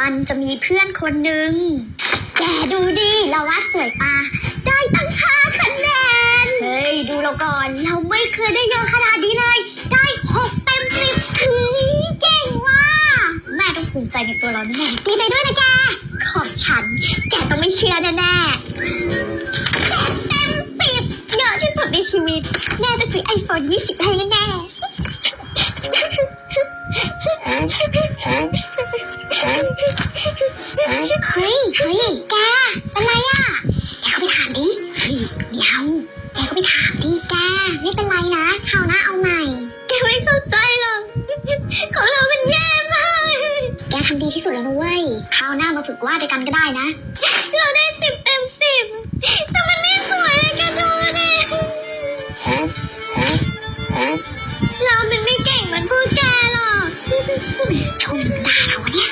มันจะมีเพื่อนคนหนึ่งแกดูดิเราวาดสวยปะได้ตั้ง5 คะแนนเฮ้ยดูเราก่อนเราไม่เคยได้เยอะขนาดนี้เลยได้6 เต็ม 10คือเก่งว่ะแม่ต้องภูมิใจในตัวเราแน่ดีใจด้วยนะแกของฉันแกต้องไม่เชื่อแน่ๆ7 เต็ม 10เยอะที่สุดในชีวิตแม่จะซื้อ iPhone 20ให้แน่ๆเฮ้ยแกเป็นไรอ่ะแกเข้าไปถามดิเฮ้ยเดี๋ยวแกก็ไปถามดิแกไม่เป็นไรนะคราวหน้าเอาใหม่แกไม่เข้าใจหรอกของเรามันแย่มากแกทำดีที่สุดแล้วนะเว้ยคราวหน้ามาฝึกวาดด้วยกันก็ได้นะเราได้10 เต็ม 10แต่มันไม่สวยเลยแกดูดิเรามันไม่เก่งเหมือนพวกแกหรอกชมด่าเราเนี่ย